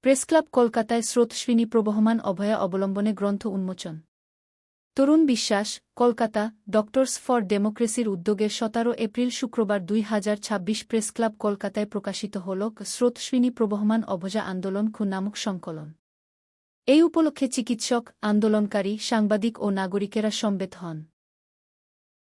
Press club কলকাতায় স্রোতস্বিনী প্রবহমান অভয়া অবলম্বনে গ্রন্থ উন্মোচন। তরুণ বিশ্বাস, কলকাতা। ডক্টরস ফর ডেমোক্রেসির উদ্যোগে 17 এপ্রিল শুক্রবার 2026 প্রেসক্লাব কলকাতায় প্রকাশিত হল স্রোতস্বিনী প্রবহমান অভয়া আন্দোলন নামক সংকলন। এই উপলক্ষে চিকিৎসক, আন্দোলনকারী, সাংবাদিক ও নাগরিকেরা সমবেত হন।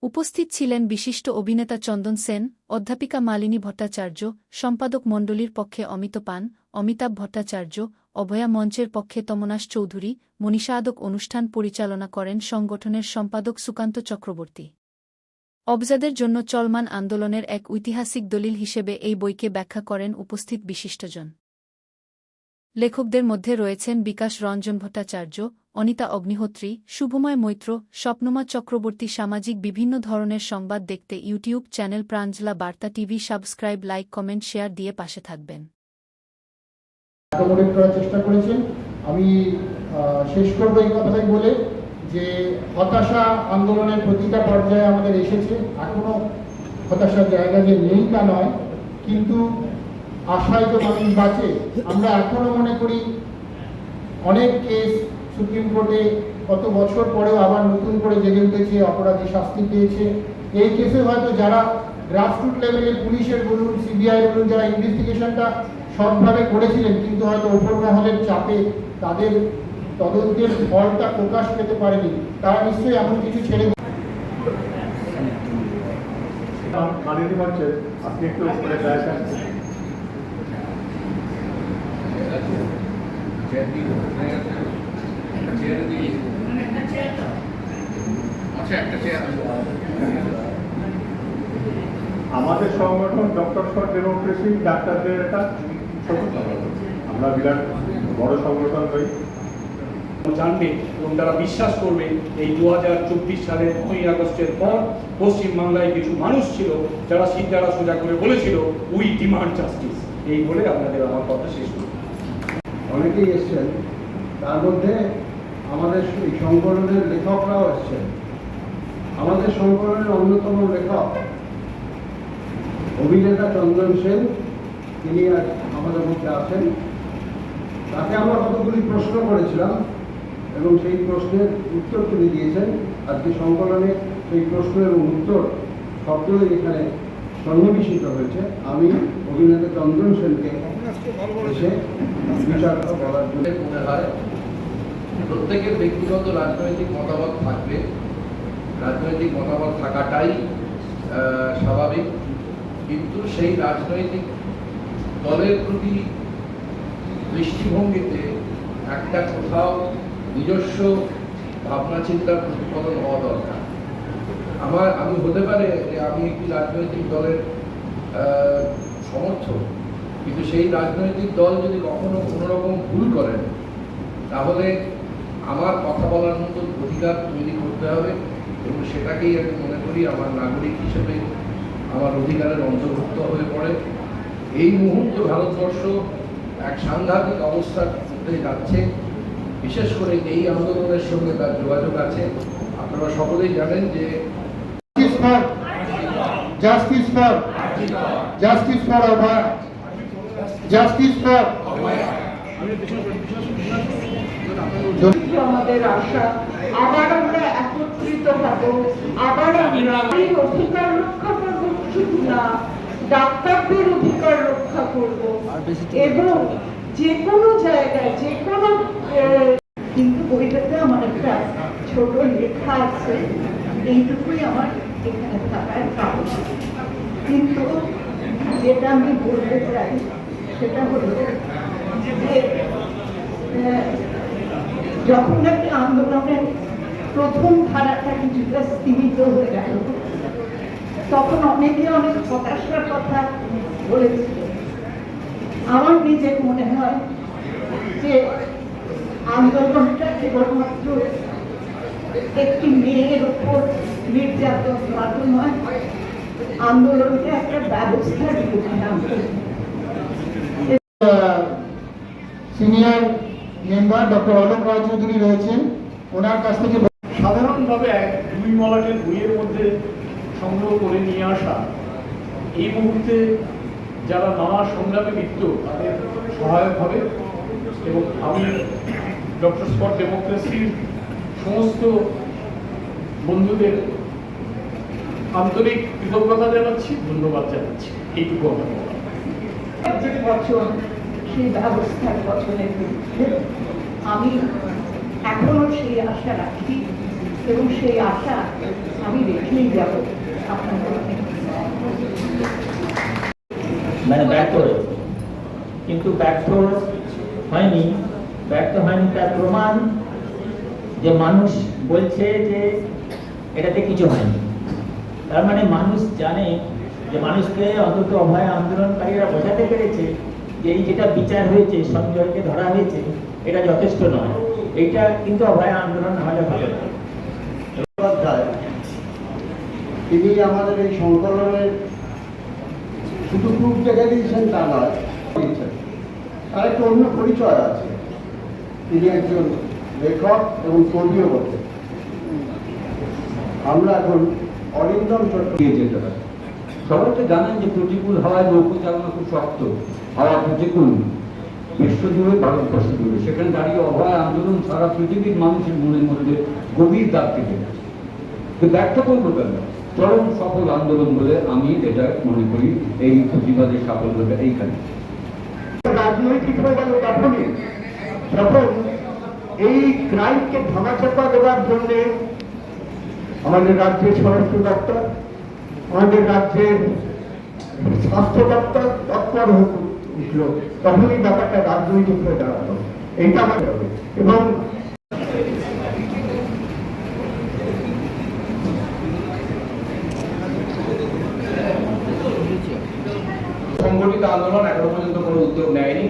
উপস্থিত ছিলেন বিশিষ্ট অভিনেতা চন্দন সেন, অধ্যাপিকা মালিনী ভট্টাচার্য, সম্পাদক মণ্ডলীর পক্ষে অমিত পান, অমিতাভ ভট্টাচার্য, অভয়া মঞ্চের পক্ষে তমনাশ চৌধুরী, মনীষা আদক। অনুষ্ঠান পরিচালনা করেন সংগঠনের সম্পাদক সুকান্ত চক্রবর্তী। অবজাদের জন্য চলমান আন্দোলনের এক ঐতিহাসিক দলিল হিসেবে এই বইকে ব্যাখ্যা করেন উপস্থিত বিশিষ্টজন। লেখকদের মধ্যে রয়েছেন বিকাশ রঞ্জন ভট্টাচার্য, অনিতা অগ্নিহোত্রী, শুভময় মৈত্র, স্বপ্নমা চক্রবর্তী। সামাজিক বিভিন্ন ধরনের সংবাদ দেখতে ইউটিউব চ্যানেল প্রাঞ্জলা বার্তা TV subscribe, like, comment, share দিয়ে পাশে থাকবেন। চেষ্টা করেছেন। আমি শেষ করবো এই কথাটাই বলে যে হতাশা আন্দোলনের প্রতিটা পর্যায়ে আমাদের এসেছে। এখনো হতাশার জায়গা যে নেই তা নয়, কিন্তু আশায় তো মানুষ বাঁচে। আমরা এখনো মনে করি অনেক কেস সুপ্রিম কোর্টে কত বছর পরেও আবার নতুন করে জেগে উঠেছে, অপরাধী শাস্তি পেয়েছে। এই কেসে হয়তো যারা গ্রাসরুট লেভেলে পুলিশের বলুন, সিবিআই বলুন, যারা ইনভেস্টিগেশনটা সবভাবে করেছিলেন, কিন্তু হয়তো ওপর মহলের চাপে তাদের তদন্তের ফলটা প্রকাশ পেতে পারেনি, তারা নিশ্চয়ই এমন কিছু ছেড়ে আপনি একটু আমাদের সংগঠন ডক্টর ফর ডেমোক্রেসি ডাক্তারদের একটা ছোট আমরা বিরাট বড় সংগঠন হই জানবে এবং তারা বিশ্বাস করবে এই 2024 সালের 9ই আগস্টের পর পশ্চিমবাংলায় কিছু মানুষ ছিল যারা সিদ্ধারা সোজা করে বলেছিল উই ডিমান্ড জাস্টিস। এই বলে আপনাদের আমার কথা শেষ করি। অনেকেই এসছেন, তার মধ্যে আমাদের এই সংগঠনের লেখকরাও এসছেন। আমাদের সংগঠনের অন্যতম লেখক অভিনেতা চন্দন সেন, তিনি আজ আমাদের মধ্যে আছেন। তাকে আমরা কতগুলি প্রশ্ন করেছিলাম এবং সেই প্রশ্নের উত্তর তিনি দিয়েছেন। আজকে সংকলনে সেই প্রশ্ন এবং উত্তর শব্দই এখানে সন্নিবেশিত হয়েছে। আমি অভিনেতা চন্দন সেনকে এসে বিচারটা বলার জন্য মনে হয় প্রত্যেকের ব্যক্তিগত রাজনৈতিক মতামত থাকবে, রাজনৈতিক মতামত থাকাটাই স্বাভাবিক, কিন্তু সেই রাজনৈতিক দলের প্রতি দৃষ্টিভঙ্গিতে একটা কোথাও নিজস্ব ভাবনা চিন্তার প্রতিফলন হওয়া দরকার। আমি হতে পারে যে আমি একটি রাজনৈতিক দলের সমর্থক, কিন্তু সেই রাজনৈতিক দল যদি কখনো কোনো রকম ভুল করেন, তাহলে আমার কথা বলার মতো অধিকার তৈরি করতে হবে এবং সেটাকেই আমি মনে করি আমার নাগরিক হিসেবে আমার অধিকারের অন্তর্ভুক্ত হয়ে পড়ে। এই মুহূর্তে ভারতবর্ষ এক সাংঘাতিক অবস্থার মধ্যে যাচ্ছে, বিশেষ করে এই আন্দোলনের সঙ্গে তার যোগাযোগ আছে। আপনারা সকলেই জানেন যে জাস্টিস ফর আমাদের আশা আবার আমরা একত্রিত হব, আবার আমরা অধিকার রক্ষা করব, শুধু না ডাক্তারদের অধিকার রক্ষা করব এবং যে কোনো জায়গায় যে কোনো। কিন্তু বইটাতে আমার একটা ছোট লেখা আছে, এইটুকুই আমার এখানে থাকার কারণ। কিন্তু যেটা আমি বলতে চাই সেটা হলো যে যখন একটা আন্দোলনের প্রথম ধারাটা কিছুটা স্থিমিত হয়ে গেল, তখন অনেকে অনেক হতাশার কথা বলেছিল। আমার নিজের মনে হয় যে আন্দোলনটা কেবলমাত্র একটি মেয়ের উপর নির্যাতন নয়, আন্দোলনকে একটা ব্যবস্থার বিরুদ্ধে আনতে। সিনিয়র মেম্বার ডক্টর অলোক রায় চৌধুরী রয়েছেন, ওনার কাছ থেকে সাধারণভাবে দুই মলাটের বইয়ের মধ্যে সংগ্রহ করে নিয়ে আসা এই মুহূর্তে যারা নানা সংগ্রামে লিপ্ত তাদের সহায়ক হবে এবং আমি ডক্টরস ফর ডেমোক্রেসির সমস্ত বন্ধুদের আন্তরিক কৃতজ্ঞতা জানাচ্ছি, ধন্যবাদ জানাচ্ছি। এইটুকু আমার বলা। বচন, সেই ব্যবস্থার বচনের বিরুদ্ধে আমি এখনো সেই আশা রাখি এবং সেই আশা আমি রেখেই যাব আপনাদের। মানে ব্যর্থ হয়েছে, কিন্তু ব্যর্থ হয়নি তার প্রমাণ যে মানুষ বলছে যে এটাতে কিছু হয়নি। তার মানে মানুষ জানে যে মানুষকে অন্তত অভয় আন্দোলনকারীরা বোঝাতে পেরেছে যে এই যেটা বিচার হয়েছে, সঞ্জয়কে ধরা হয়েছে, এটা যথেষ্ট নয়। এইটা কিন্তু অভয় আন্দোলন হলে ভালো নয়। তিনি আমাদের এই সংকলনের শুধু প্রুফ দেখে দিয়েছেন তা নয়, তার একটা অন্য পরিচয় আছে। তিনি একজন লেখক এবং কবিও বটে। আমরা এখন অরিন্দম চট্টোপাধ্যায় যেতে পারি। সবাই তো জানেন যে প্রতিকূল হাওয়ায় নৌকো চালানো খুব শক্ত, হাওয়া প্রতিকূল বিশ্বজুড়ে, ভারতবর্ষ জুড়ে। সেখানে দাঁড়িয়ে অভয় আন্দোলন সারা পৃথিবীর মানুষের মনের মধ্যে গভীর দাগ কেটে গেছে। তো ব্যর্থ করবো কেন? চরম সফল আন্দোলন বলে আমি এটা মনে করি। এই প্রতিবাদের সাফল্যটা এইখানে। রাজনৈতিক হয়ে গেল তখনই যখন এই ক্রাইমকে ধামাচাপা দেওয়ার জন্য আমাদের রাজ্যের স্বরাষ্ট্র দপ্তর, আমাদের রাজ্যের স্বাস্থ্য দপ্তর তৎপর উঠল, তখনই ব্যাপারটা রাজনৈতিক হয়ে দাঁড়ালো। এইটা আমাদের হবে। এবং সংগঠিত আন্দোলন এখনো পর্যন্ত কোনো উদ্যোগ নেয়নি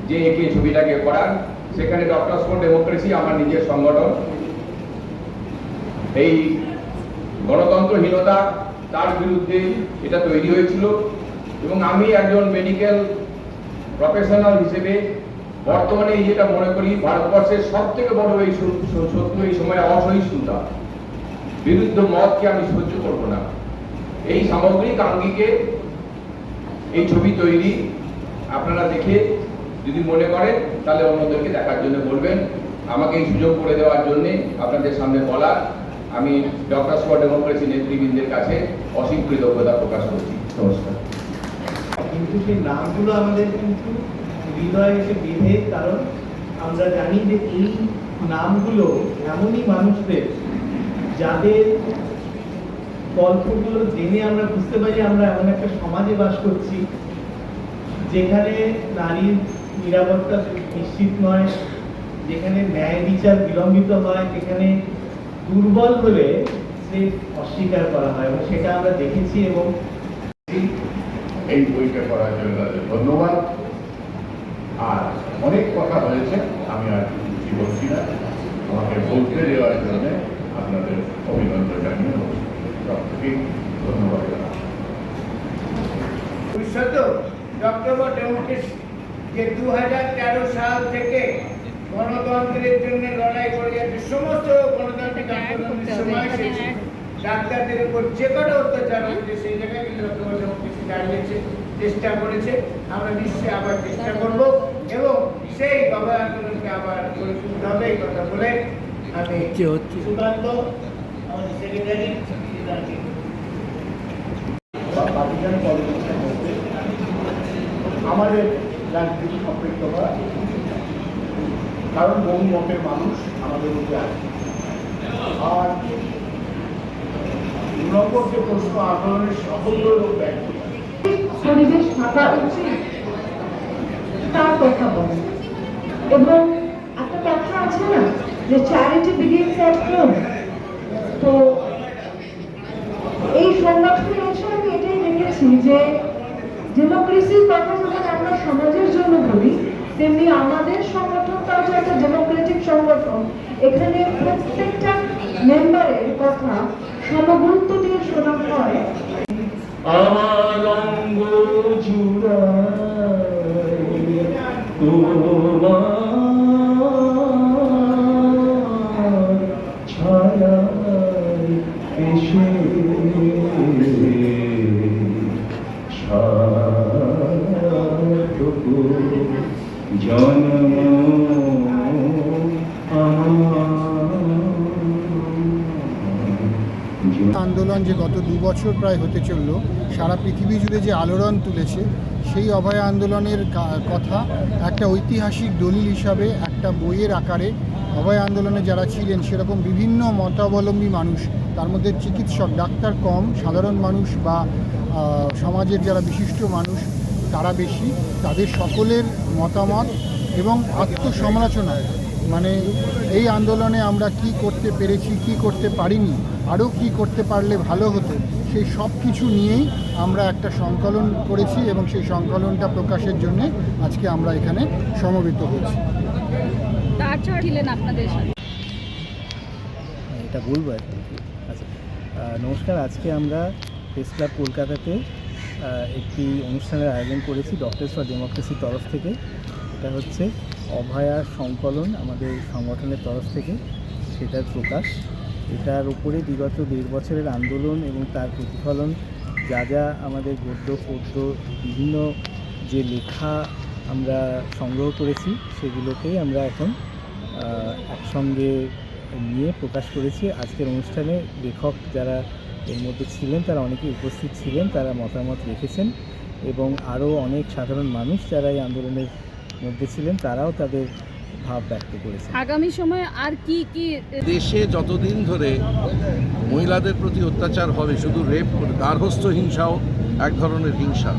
যে একে ছবিটাকে করার। সেখানে ডক্টরস ফর ডেমোক্রেসি আমার নিজের সংগঠন। এই গণতন্ত্রহীনতা তার বিরুদ্ধে এটা তৈরি হয়েছিল এবং আমি একজন মেডিকেল প্রফেশনাল হিসেবে বর্তমানে এই যেটা মনে করি ভারতবর্ষের সব থেকে বড় এই শত্রু এই সময় অসহিষ্ণুতা, বিরুদ্ধ মতকে আমি সহ্য করব না। এই সামগ্রিক আঙ্গিকে এই ছবি তৈরি আপনারা দেখে যদি মনে করেন তাহলে অন্যদেরকে দেখার জন্য বলবেন। আমাকে এই সুযোগ করে দেওয়ার জন্য আপনাদের সামনে বলার আমি ডক্টরস ফর ডেমোক্রেসি নেতৃবৃন্দের কাছে অসীম কৃতজ্ঞতা প্রকাশ করছি। নমস্কার। কিন্তু সেই নামগুলো আমাদের কিন্তু হৃদয়ে এসে বেঁধে, কারণ আমরা জানি যে এই নামগুলো এমনই মানুষদের যাদের গল্পগুলো জেনে আমরা বুঝতে পারি আমরা এমন একটা সমাজে বাস করছি যেখানে নারীর নিরাপত্তা নিশ্চিত নয়, যেখানে ন্যায় বিচার বিলম্বিত হয়, যেখানে দুর্বল হলে সে অস্বীকার করা হয় এবং সেটা আমরা দেখেছি। এবং এই বইটা করার জন্য তাদের ধন্যবাদ। আর অনেক কথা হয়েছে, আমি আর কিছু বলছি না। আমাকে বলতে দেওয়ার জন্য আপনাদের অভিনন্দন জানিয়ে সবথেকে ধন্যবাদ জানাই। ডক্টর ফর ডেমোক্রেসি যে 2013 সাল থেকে গণতন্ত্রের জন্য লড়াই করে যাচ্ছে, সমস্ত গণতান্ত্রিক আন্দোলনের সময় ডাক্তারদের উপর যে কটা অত্যাচার হচ্ছে সেই জায়গায় কিন্তু ডক্টর ফর ডেমোক্রেসি দাঁড়িয়েছে, চেষ্টা করেছে। আমরা নিশ্চয়ই আবার চেষ্টা করব এবং সেই অভয় আন্দোলনকে আবার করে তুলতে হবে। এই কথা বলে আমি সুকান্ত আমাদের সেক্রেটারি আমাদের রাজনীতি সম্পৃক্ত করা, কারণ বহু মতের মানুষ আমাদের মধ্যে আছে। আর 2 নম্বর যে প্রশ্ন, আন্দোলনের সাফল্য এবং ব্যর্থতা, পরিবেশ থাকা উচিত তার কথা বলে। এবং একটা কথা আছে না যে চ্যারিটি বিগিনস অ্যাট হোম। তো এই সংগঠনে এসে আমি এটাই দেখেছি যে ডেমোক্রেসির কথা যখন আমরা সমাজের জন্য বলি, তেমনি আমাদের সংগঠনটাও যে একটা ডেমোক্রেটিক সংগঠন, এখানে প্রত্যেকটা মেম্বারের কথা সমগুরুত্ব দিয়ে শোনা হয়। আমার অঙ্গ জুড়ায় তোমার ছায়ায় এসে সার্থক জন্ম আন্দোলন যে গত 2 বছর প্রায় হতে চলল, সারা পৃথিবী জুড়ে যে আলোড়ন তুলেছে, সেই অভয় আন্দোলনের কথা একটা ঐতিহাসিক দলিল হিসাবে একটা বইয়ের আকারে অভয় আন্দোলনে যারা ছিলেন সেরকম বিভিন্ন মতাবলম্বী মানুষ, তার মধ্যে চিকিৎসক, ডাক্তার কম, সাধারণ মানুষ বা সমাজের যারা বিশিষ্ট মানুষ তারা বেশি, তাদের সকলের মতামত এবং আত্মসমালোচনা, মানে এই আন্দোলনে আমরা কি করতে পেরেছি, কি করতে পারিনি, আরও কি করতে পারলে ভালো হতো, সেই সব কিছু নিয়েই আমরা একটা সংকলন করেছি এবং সেই সংকলনটা প্রকাশের জন্য আজকে আমরা এখানে সমবেত হয়েছি। এটা বলবো আর কি। আচ্ছা, নমস্কার। আজকে আমরা প্রেস ক্লাব কলকাতাতে একটি অনুষ্ঠানের আয়োজন করেছি ডক্টরস ফর ডেমোক্রেসির তরফ থেকে। এটা হচ্ছে অভয়া সংকলন আমাদের সংগঠনের তরফ থেকে, সেটার প্রকাশ। এটার উপরে বিগত 1.5 বছরের আন্দোলন এবং তার প্রতিফলন, যা যা আমাদের গদ্য পদ্য বিভিন্ন যে লেখা আমরা সংগ্রহ করেছি, সেগুলোকেই আমরা এখন একসঙ্গে নিয়ে প্রকাশ করেছি। আজকের অনুষ্ঠানে লেখক যারা এর মধ্যে ছিলেন তারা অনেকেই উপস্থিত ছিলেন, তারা মতামত রেখেছেন এবং আরও অনেক সাধারণ মানুষ যারা এই আন্দোলনের মধ্যে ছিলেন তারাও তাদের ভাব ব্যক্ত করেছেন। আগামী সময়ে আর কি কি দেশে যতদিন ধরে মহিলাদের প্রতি অত্যাচার হবে, শুধু রেপ, গার্হস্থ্য হিংসাও এক ধরনের হিংসা,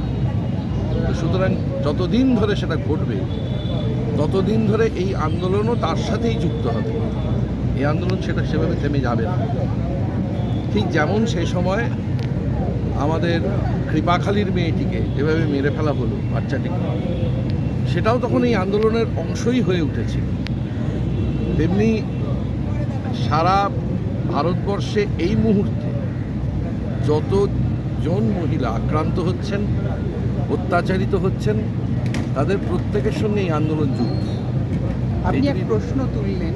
সুতরাং যতদিন ধরে সেটা ঘটবে ততদিন ধরে এই আন্দোলনও তার সাথেই যুক্ত হবে। এই আন্দোলন সেভাবে থেমে যাবে না। ঠিক যেমন সেই সময় আমাদের কৃপাখালীর মেয়েটিকে যেভাবে মেরে ফেলা হলো, বাচ্চাটিকে, সেটাও তখন এই আন্দোলনের অংশই হয়ে উঠেছিল। তেমনি সারা ভারতবর্ষে এই মুহূর্তে যতজন মহিলা আক্রান্ত হচ্ছেন, অত্যাচারিত হচ্ছেন, তাদের প্রত্যেকের সঙ্গে এই আন্দোলন যুক্ত। আপনি এক প্রশ্ন তুললেন